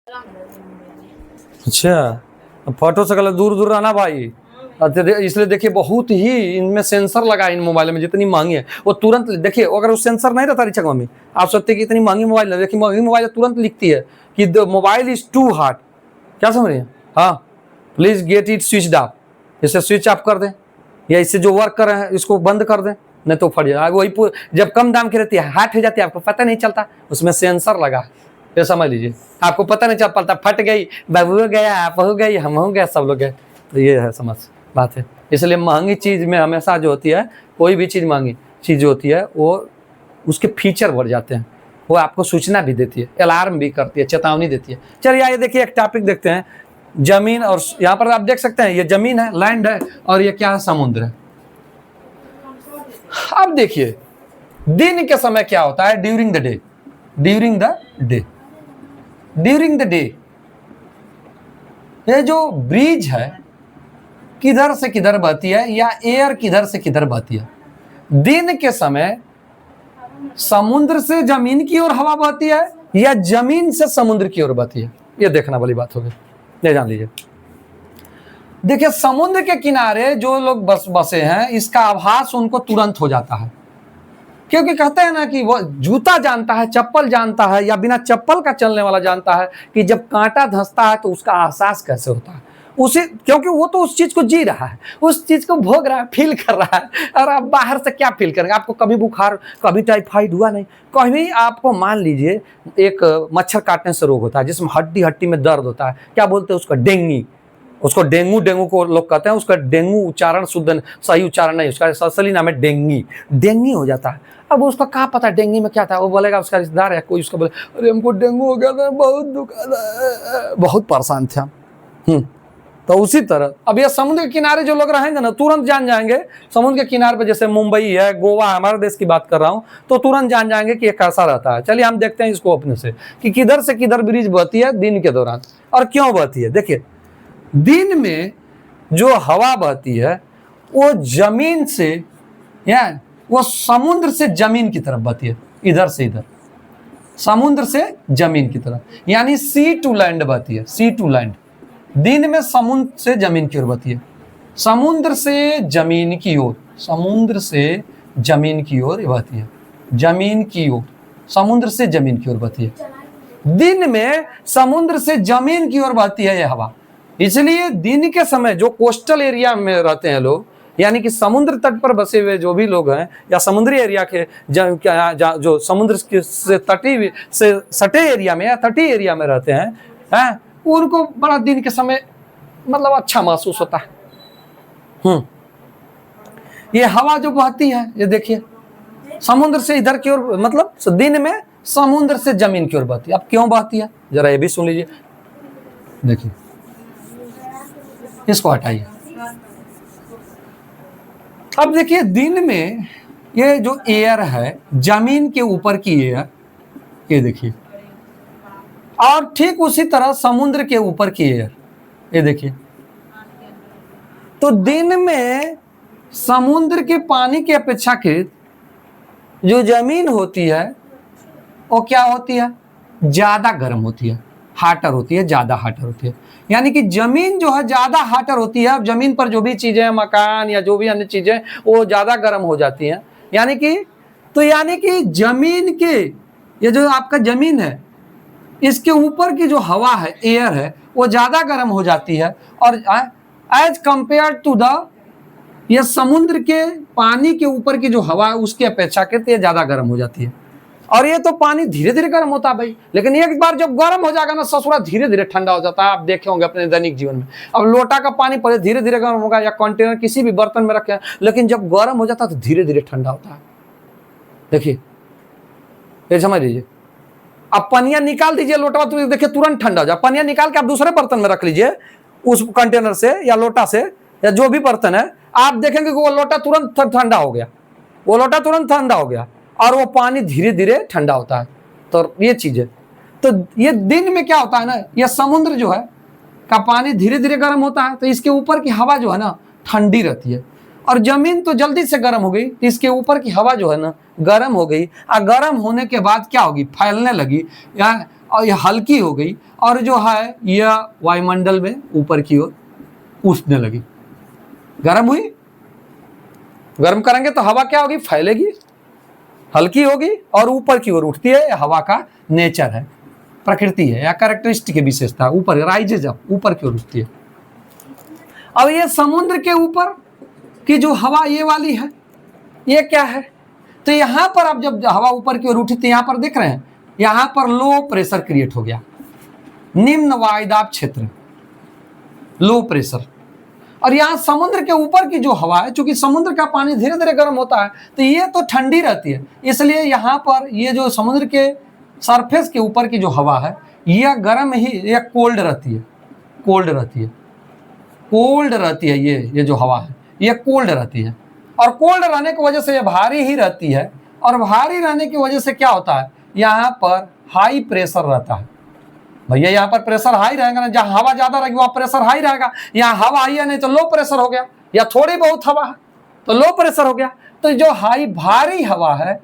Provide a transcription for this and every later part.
अच्छा, फोटो से गलत दूर दूर रहना भाई। इसलिए देखिए बहुत ही इनमें सेंसर लगा है इन मोबाइल में, जितनी महंगी है वो तुरंत देखिए, अगर वो सेंसर नहीं रहता रिचक मम्मी, आप सोचते कि इतनी महंगी मोबाइल है, देखिए महंगी मोबाइल तुरंत लिखती है कि the mobile is too hard. क्या समझ रहे हैं? हाँ, please get it switch off, इसे स्विच ऑफ कर दें या इससे जो वर्क कर रहे हैं इसको बंद कर दें, नहीं तो फट जाए। वही जब कम दाम की रहती है हार्ड हो जाती है, आपको पता नहीं चलता, उसमें सेंसर लगा है, ये समझ लीजिए, आपको पता नहीं चल पाता, फट गई, बाबू हो गया, आप हो गई, हम हो गया, सब लोग गए। तो ये है समझ बात है। इसलिए महंगी चीज में हमेशा जो होती है, कोई भी चीज महंगी चीज होती है वो उसके फीचर बढ़ जाते हैं, वो आपको सूचना भी देती है, अलार्म भी करती है, चेतावनी देती है। चलिए आइए देखिए एक टॉपिक देखते हैं, जमीन। और यहाँ पर आप देख सकते हैं ये जमीन है, लैंड है, और ये क्या है, समुद्र है। अब देखिए दिन के समय क्या होता है, during the day, during the day, during the day ये जो ब्रिज है किधर से किधर बहती है, या एयर किधर से किधर बहती है। दिन के समय समुद्र से जमीन की ओर हवा बहती है या जमीन से समुद्र की ओर बहती है, ये देखना वाली बात होगी, ये जान लीजिए। देखिए समुद्र के किनारे जो लोग बसे हैं, इसका आभास उनको तुरंत हो जाता है, क्योंकि कहते हैं ना कि वो जूता जानता है, चप्पल जानता है, या बिना चप्पल का चलने वाला जानता है कि जब कांटा धंसता है तो उसका एहसास कैसे होता है उसे, क्योंकि वो तो उस चीज को जी रहा है, उस चीज को भोग रहा है, फील कर रहा है। और आप बाहर से क्या फील करेंगे? आपको कभी बुखार, कभी टाइफाइड हुआ नहीं, कभी आपको मान लीजिए एक मच्छर काटने से रोग होता है जिसमें हड्डी हड्डी में दर्द होता है, क्या बोलते हैं उसका, डेंगी, उसको डेंगू, डेंगू को लोग कहते हैं, उसका डेंगू उच्चारण शुद्ध सही उच्चारण नहीं, उसका असली नाम है डेंगी, डेंगी हो जाता है। अब उसको क्या पता डेंगी में क्या था, वो बोलेगा उसका रिश्तेदार है कोई, उसको बोले अरे हमको डेंगू हो गया था, बहुत दुखा था, बहुत परेशान था। तो उसी तरह अब ये समुद्र के किनारे जो लोग रहेंगे ना, तुरंत जान जाएंगे, समुद्र के किनारे पे जैसे मुंबई है, गोवा है, हमारे देश की बात कर रहा हूँ, तो तुरंत जान जाएंगे कि ये कैसा रहता है। चलिए हम देखते हैं इसको अपने से कि किधर से किधर ब्रिज बहती है दिन के दौरान और क्यों बहती है। देखिए दिन में जो हवा बहती है वो जमीन से, या वो समुद्र से जमीन की तरफ बहती है, इधर से इधर, समुद्र से जमीन की तरफ, यानी सी टू लैंड बहती है, सी टू लैंड। दिन में समुद्र से जमीन की ओर बहती है, समुद्र से जमीन की ओर, समुद्र से जमीन की ओर बहती है, जमीन की ओर, समुद्र से जमीन की ओर बहती है। दिन में समुद्र से जमीन की ओर बहती है यह हवा। इसलिए दिन के समय जो कोस्टल एरिया में रहते हैं लोग, यानी कि समुद्र तट पर बसे हुए जो भी लोग हैं, या समुद्री एरिया के जो समुद्र से तटी से सटे एरिया में या तटीय एरिया में रहते हैं, उनको बड़ा दिन के समय मतलब अच्छा महसूस होता है। ये हवा जो बहती है, ये देखिए समुद्र से इधर की ओर, मतलब दिन में समुद्र से जमीन की ओर बहती है। अब क्यों बहती है जरा ये भी सुन लीजिए। देखिए इसको हटाइए। अब देखिए दिन में ये जो एयर है, जमीन के ऊपर की एयर, ये देखिए, और ठीक उसी तरह समुद्र के ऊपर की एयर, ये देखिए। तो दिन में समुद्र के पानी के अपेक्षाकृत जो जमीन होती है वो क्या होती है, ज्यादा गर्म होती है, हाटर होती है, ज्यादा हाटर होती है। यानी कि जमीन जो है ज्यादा हाटर होती है। अब जमीन पर जो भी चीजें, मकान या जो भी अन्य चीजें, वो ज्यादा गर्म हो जाती हैं। यानी कि जमीन के, ये जो आपका जमीन है, इसके ऊपर की जो हवा है, एयर है, वो ज्यादा गर्म हो जाती है, और एज कंपेयर टू द, ये समुद्र के पानी के ऊपर की जो हवा है उसकी अपेक्षाकृत ये ज्यादा गर्म हो जाती है। और ये तो पानी धीरे धीरे गर्म होता है भाई, लेकिन एक बार जब गर्म हो जाएगा ना ससुरा, धीरे धीरे ठंडा हो जाता है। आप देखे होंगे अपने दैनिक जीवन में। अब लोटा का पानी पहले धीरे धीरे गर्म होगा, या कंटेनर किसी भी बर्तन में रखे, लेकिन जब गर्म हो जाता है तो धीरे धीरे ठंडा होता है। देखिए ये समझ लीजिए। अब पनिया निकाल दीजिए लोटा, तो देखिए तुरंत ठंडा हो जाए। पनिया निकाल के आप दूसरे बर्तन में रख लीजिए, उस कंटेनर से या लोटा से या जो भी बर्तन है, आप देखेंगे कि वो लोटा तुरंत ठंडा हो गया, वो लोटा तुरंत ठंडा हो गया, और वो पानी धीरे धीरे ठंडा होता है। तो ये चीज है। तो ये दिन में क्या होता है ना, ये समुद्र जो है का पानी धीरे धीरे गर्म होता है, तो इसके ऊपर की हवा जो है ना ठंडी रहती है। और जमीन तो जल्दी से गर्म हो गई, तो इसके ऊपर की हवा जो है ना गर्म हो गई, और गर्म होने के बाद क्या होगी, फैलने लगी, या और ये हल्की हो गई और जो है यह वायुमंडल में ऊपर की ओर उठने लगी, गर्म हुई। गर्म करेंगे तो हवा क्या होगी, फैलेगी, हल्की होगी और ऊपर की ओर उठती है। हवा का नेचर है, प्रकृति है या कैरेक्टरिस्टिक की विशेषता, ऊपर राइजेज अप, ऊपर की ओर उठती है। अब ये समुद्र के ऊपर की जो हवा ये वाली है, ये क्या है, तो यहां पर अब जब हवा ऊपर की ओर उठी तो यहां पर देख रहे हैं, यहां पर लो प्रेशर क्रिएट हो गया, निम्न वायुदाब क्षेत्र, लो प्रेशर। और यहाँ समुद्र के ऊपर की जो हवा है, चूंकि समुद्र का पानी धीरे धीरे गर्म होता है तो ये तो ठंडी रहती है, इसलिए यहाँ पर ये जो समुद्र के सरफेस के ऊपर की जो हवा है यह गर्म ही, यह कोल्ड रहती है, कोल्ड रहती है, कोल्ड रहती है। ये जो हवा है ये कोल्ड रहती है और कोल्ड रहने की वजह से ये भारी ही रहती है। और भारी रहने की वजह से क्या होता है, यहाँ पर हाई प्रेशर रहता है। भैया यहाँ पर प्रेशर हाई रहेगा ना, जहाँ हवा ज्यादा रहेगी वहाँ प्रेशर हाई रहेगा। यहाँ हवा हाई है नहीं तो लो प्रेशर हो गया, या थोड़ी बहुत हवा है तो लो प्रेशर हो गया। तो जो हाई भारी हवा है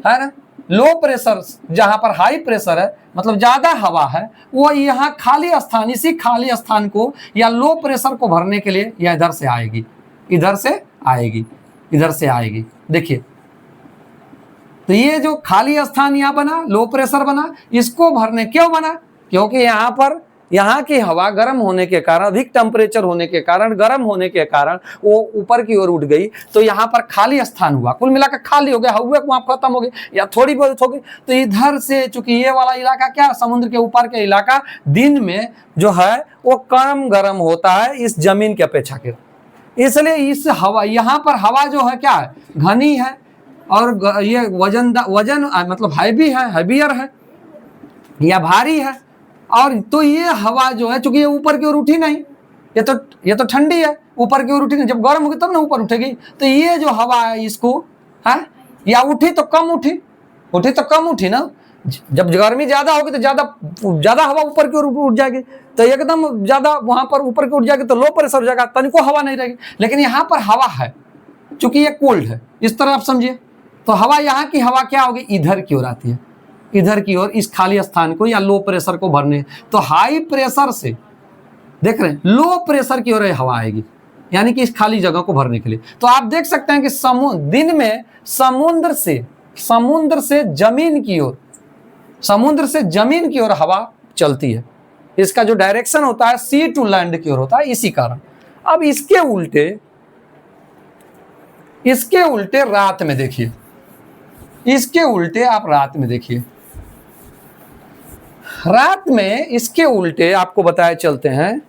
ना, लो प्रेशर, जहां पर हाई प्रेशर है मतलब ज्यादा हवा है, वो यहाँ खाली स्थान, इसी खाली स्थान को या लो प्रेशर को भरने के लिए यह इधर से आएगी, इधर से आएगी, इधर से आएगी। देखिए तो ये जो खाली स्थान यहाँ बना, लो प्रेशर बना, इसको भरने क्यों बना, क्योंकि यहाँ पर यहाँ की हवा गर्म होने के कारण, अधिक टेम्परेचर होने के कारण, गर्म होने के कारण वो ऊपर की ओर उठ गई, तो यहाँ पर खाली स्थान हुआ, कुल मिलाकर खाली हो गया, हवा वहाँ खत्म हो गई या थोड़ी बहुत हो गई। तो इधर से चूंकि ये वाला इलाका क्या, समुद्र के ऊपर के इलाका दिन में जो है वो कम गर्म होता है इस जमीन के अपेक्षाकृत, इसलिए इस हवा, यहाँ पर हवा जो है क्या है, घनी है और ये वजन मतलब हैवी है, हैवियर है या भारी है। और तो ये हवा जो है, चूंकि ये ऊपर की ओर उठी नहीं, ये तो ठंडी है, ऊपर की ओर उठी नहीं, जब गर्म होगी तब ना ऊपर उठेगी। तो ये जो हवा है इसको है, या उठी तो कम उठी, उठी तो कम उठी ना, जब गर्मी ज्यादा होगी तो ज्यादा हवा ऊपर की ओर उठ जाएगी, तो एकदम ज्यादा वहां पर ऊपर की उठ जाएगी तो लो प्रेशर हो जाएगा, तनिको हवा नहीं रहेगी। लेकिन यहाँ पर हवा है, चूंकि ये कोल्ड है, इस तरह आप समझिए। तो हवा, यहाँ की हवा क्या होगी, इधर की ओर आती है, इधर की ओर, इस खाली स्थान को या लो प्रेशर को भरने। तो हाई प्रेशर से देख रहे हैं लो प्रेशर की ओर हवा आएगी, यानी कि इस खाली जगह को भरने के लिए। तो आप देख सकते हैं कि दिन में समुद्र से जमीन की ओर, समुद्र से जमीन की ओर हवा चलती है, इसका जो डायरेक्शन होता है सी टू लैंड की ओर होता है, इसी कारण। अब इसके उल्टे रात में देखिए, इसके उल्टे आप रात में देखिए, रात में इसके उल्टे आपको बताए चलते हैं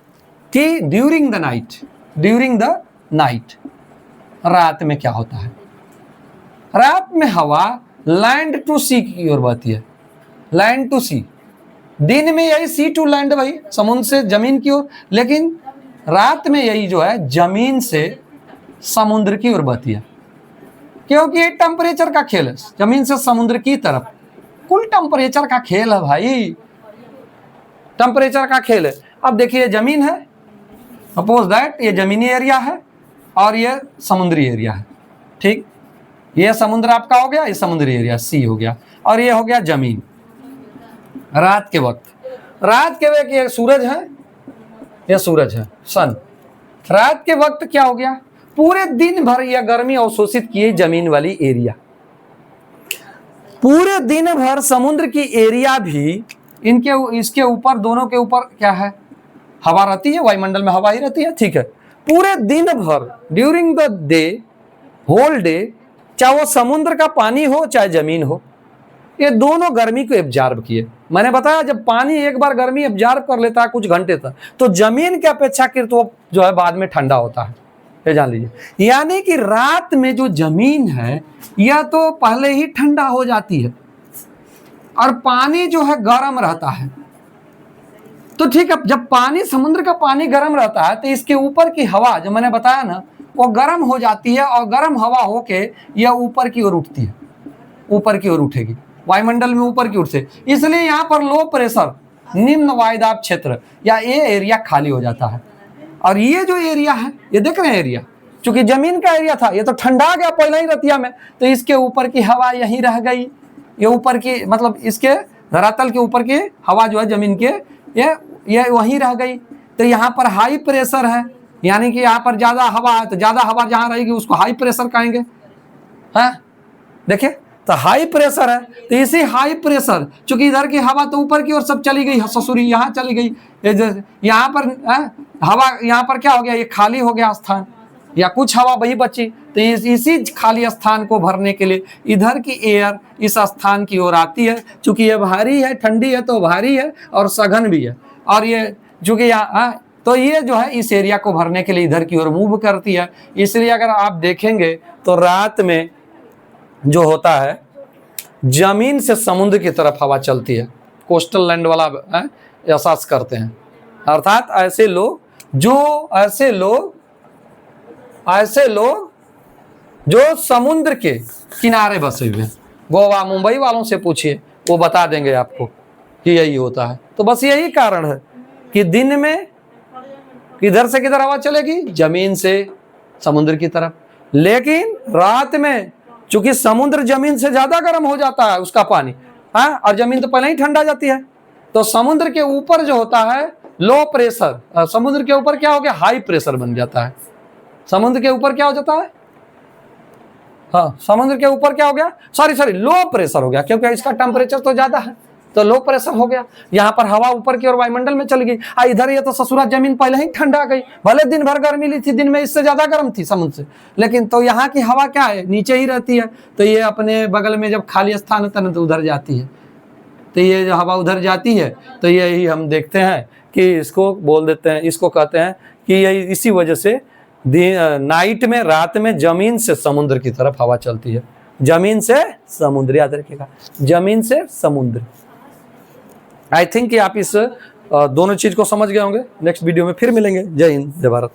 कि ड्यूरिंग द नाइट रात में क्या होता है, रात में हवा लैंड टू सी की ओर बहती है, लैंड टू सी। दिन में यही सी टू लैंड, भाई समुद्र से जमीन की ओर, लेकिन रात में यही जो है जमीन से समुद्र की ओर बहती है, क्योंकि ये टेम्परेचर का खेल है, जमीन से समुद्र की तरफ कुल टेम्परेचर का खेल है भाई, टेम्परेचर का खेल है। अब देखिए जमीन है, सपोज दैट ये जमीनी एरिया है और ये समुद्री एरिया है, ठीक, ये समुद्र आपका हो गया, ये समुद्री एरिया सी हो गया, और ये हो गया जमीन। रात के वक्त ये सूरज है, ये सूरज है, सन। रात के वक्त क्या हो गया, पूरे दिन भर यह गर्मी अवशोषित किए जमीन वाली एरिया, पूरे दिन भर समुद्र की एरिया भी इसके ऊपर, दोनों के ऊपर क्या है, हवा रहती है, वायुमंडल में हवा ही रहती है, ठीक है। पूरे दिन भर during the day, whole day, चाहे वो समुद्र का पानी हो चाहे जमीन हो, ये दोनों गर्मी को एब्जॉर्ब किए। मैंने बताया जब पानी एक बार गर्मी एब्जॉर्ब कर लेता है कुछ घंटे तक, तो जमीन के अपेक्षाकृत वो जो है बाद में ठंडा होता है, ये जान लीजिए। यानी कि रात में जो जमीन है यह तो पहले ही ठंडा हो जाती है और पानी जो है गर्म रहता है। तो ठीक है, जब पानी, समुद्र का पानी गर्म रहता है तो इसके ऊपर की हवा जो मैंने बताया ना, वो गर्म हो जाती है और गर्म हवा होके यह ऊपर की ओर उठती है, ऊपर की ओर उठेगी, वायुमंडल में ऊपर की ओर से। इसलिए यहाँ पर लो प्रेशर, निम्न वायुदाब क्षेत्र या ये एरिया खाली हो जाता है। और ये जो एरिया है, ये देख रहे हैं एरिया, चूंकि जमीन का एरिया था, ये तो ठंडा गया पहले ही रतिया में, तो इसके ऊपर की हवा यहीं रह गई, ये ऊपर की मतलब इसके धरातल के ऊपर की हवा जो है जमीन के ये वहीं रह गई। तो यहाँ पर हाई प्रेशर है, यानी कि यहाँ पर ज्यादा हवा है, तो ज्यादा हवा जहाँ रहेगी उसको हाई प्रेशर कहेंगे। है देखिए, तो हाई प्रेशर है, तो इसी हाई प्रेशर, चूंकि इधर की हवा तो ऊपर की ओर सब चली गई, ससुरी यहाँ चली गई, यहाँ पर हवा, यहाँ पर क्या हो गया, ये खाली हो गया स्थान, या कुछ हवा वही बची। तो इसी खाली स्थान को भरने के लिए इधर की एयर इस स्थान की ओर आती है, चूंकि ये भारी है, ठंडी है तो भारी है और सघन भी है, और ये चूंकि यहाँ तो ये जो है इस एरिया को भरने के लिए इधर की ओर मूव करती है। इसलिए अगर आप देखेंगे तो रात में जो होता है जमीन से समुद्र की तरफ हवा चलती है, कोस्टल लैंड वाला एहसास करते हैं। अर्थात ऐसे लोग जो समुद्र के किनारे बसे हुए हैं, गोवा मुंबई वालों से पूछिए, वो बता देंगे आपको कि यही होता है। तो बस यही कारण है कि दिन में किधर से किधर हवा चलेगी, जमीन से समुद्र की तरफ, लेकिन रात में चूंकि समुद्र जमीन से ज्यादा गर्म हो जाता है उसका पानी, और जमीन तो पहले ही ठंडा जाती है, तो समुद्र के ऊपर जो होता है लो प्रेशर, समुद्र के ऊपर क्या हो गया, हाई प्रेशर बन जाता है। समुद्र के ऊपर क्या हो जाता है, समुद्र के ऊपर क्या हो गया, सॉरी लो प्रेशर हो गया, क्योंकि इसका टेम्परेचर तो ज्यादा है, तो लो प्रेशर हो गया। यहाँ पर हवा ऊपर की ओर वायुमंडल में चली गई, इधर ये तो ससुरा जमीन पहले ही ठंडा गई, भले दिन भर गर्मी ली थी, दिन में इससे ज्यादा गर्म थी समुद्र से, लेकिन तो यहाँ की हवा क्या है, नीचे ही रहती है। तो ये अपने बगल में जब खाली स्थान होता है ना तो उधर जाती है, तो ये जो हवा उधर जाती है, तो यही हम देखते हैं कि इसको बोल देते हैं, इसको कहते हैं कि यही इसी वजह से नाइट में, रात में जमीन से समुद्र की तरफ हवा चलती है, जमीन से समुद्र, याद रखिएगा, जमीन से समुद्र। आई थिंक कि आप इस दोनों चीज को समझ गए होंगे। नेक्स्ट वीडियो में फिर मिलेंगे। जय हिंद, जय भारत।